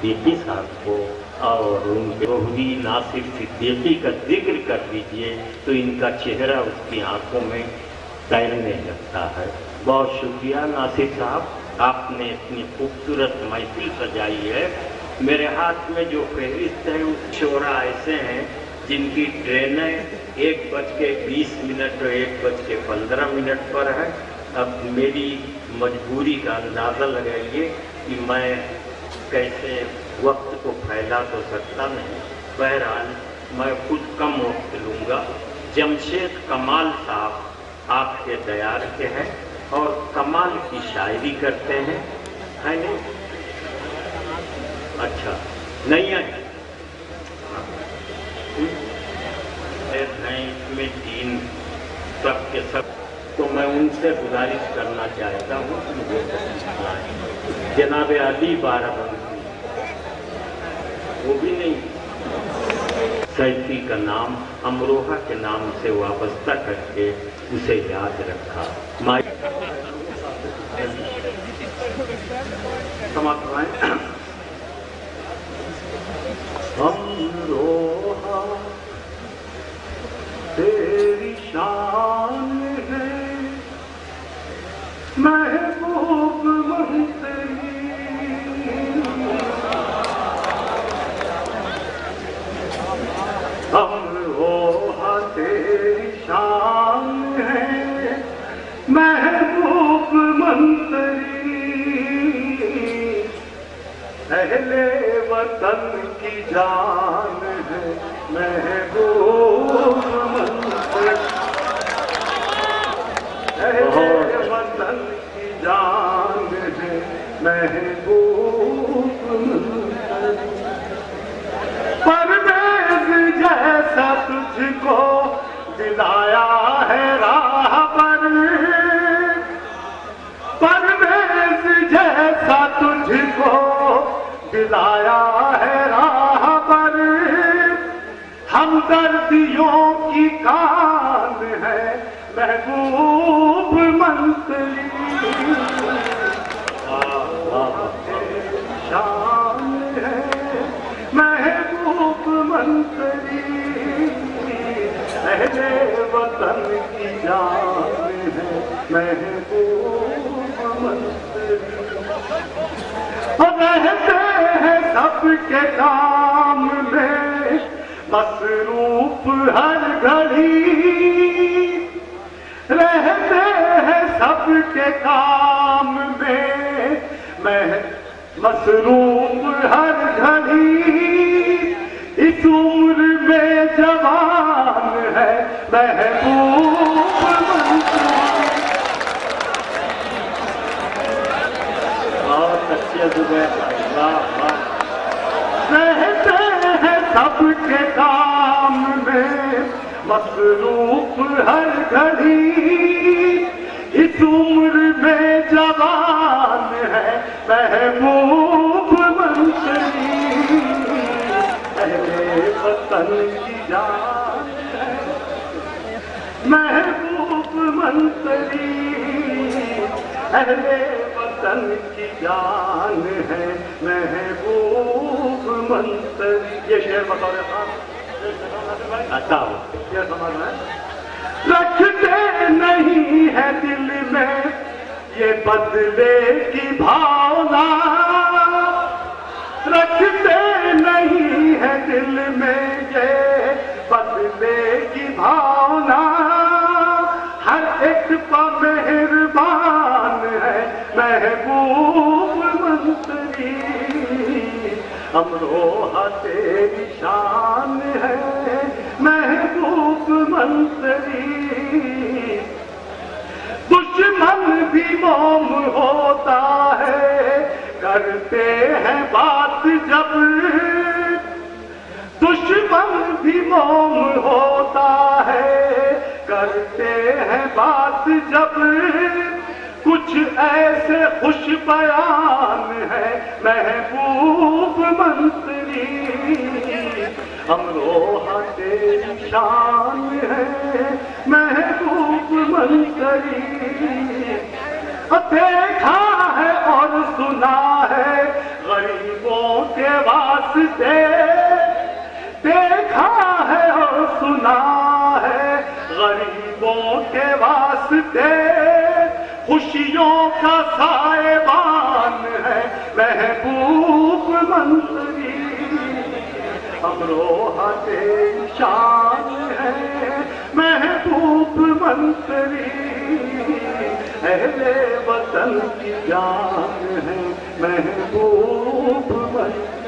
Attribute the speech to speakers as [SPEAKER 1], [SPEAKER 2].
[SPEAKER 1] सिद्दीकी साहब को और उनके रोहवी नासिर सिद्दीकी का जिक्र कर दीजिए तो इनका चेहरा उसकी आंखों में तैरने लगता है। बहुत शुक्रिया नासिर साहब, आपने इतनी खूबसूरत महफिल सजाई है। मेरे हाथ में जो फहरिस्त है उस शोरा ऐसे हैं जिनकी ट्रेनें 1:20 और 1:15 पर है। अब मेरी मजबूरी का अंदाज़ा लगाइए कि मैं कैसे वक्त को फैला तो सकता नहीं। बहरहाल मैं खुद कम वक्त लूँगा। जमशेद कमाल साहब आपके दयार के हैं और कमाल की शायरी करते हैं, है नहीं? अच्छा नहीं है, इसमें 3 सब के सब, तो मैं उनसे गुजारिश करना चाहता हूँ कि मुझे जनाब अली बाराबंकी, वो भी नहीं, सैफी का नाम अमरोहा के नाम से वाबस्ता करके उसे याद रखा। अमरोहा तेरी शान है, महबूब मंतरी, अमरोहा तेरी शान है, महबूब मंतरी, अहले वतन की जान है, महबूब मंतरी, अहले वतन की जान है, महबूब मंतरी। परवेज़ जैसा तुझको दिलाया है राह पर, परवेज़ जैसा तुझको दिलाया है राह पर, हमदर्दियों की कान है, महबूब मंतरी, शान है, महबूब मंतरी, अहले वतन की जान है, महबूब मंतरी। रहते हैं सबके काम में मसरूफ हर घड़ी, रहते हैं सबके काम में मसरूफ हर घड़ी, इस उम्र में जवान है, महबूब मंतरी। बहुत अच्छे जुबैर, रहते हैं सबके काम में मसरूफ हर घड़ी, इस उम्र में जवान है, महबूब मंतरी, अहले वतन की जान है, महबूब मंतरी, अहले वतन की जान है, महबूब मंतरी। ये शेर बताओ अच्छा हो, ये समझ में रखते नहीं है दिल में ये बदले की भावना, रखते नहीं है दिल में ये बदले की भावना, हर एक पर मेहरबान है, महबूब मंतरी, अमरोहा तेरी शान है, महबूब मंतरी, दुश्मन भी मोम होता है, करते हैं बात जब, दुश्मन भी मोम होता है, करते हैं बात जब, कुछ ऐसे खुश बयान है, महबूब मंतरी, अमरोहा तेरी शान है, महबूब मंतरी। देखा है और सुना है गरीबों के
[SPEAKER 2] वास्ते देखा है और सुना है, गरीबों के वास्ते खुशियों का साएबान है महबूब मंसूरी। अमरोहा शान है महबूब मंसूरी, अहले वतन की जान है महबूब मंसूरी।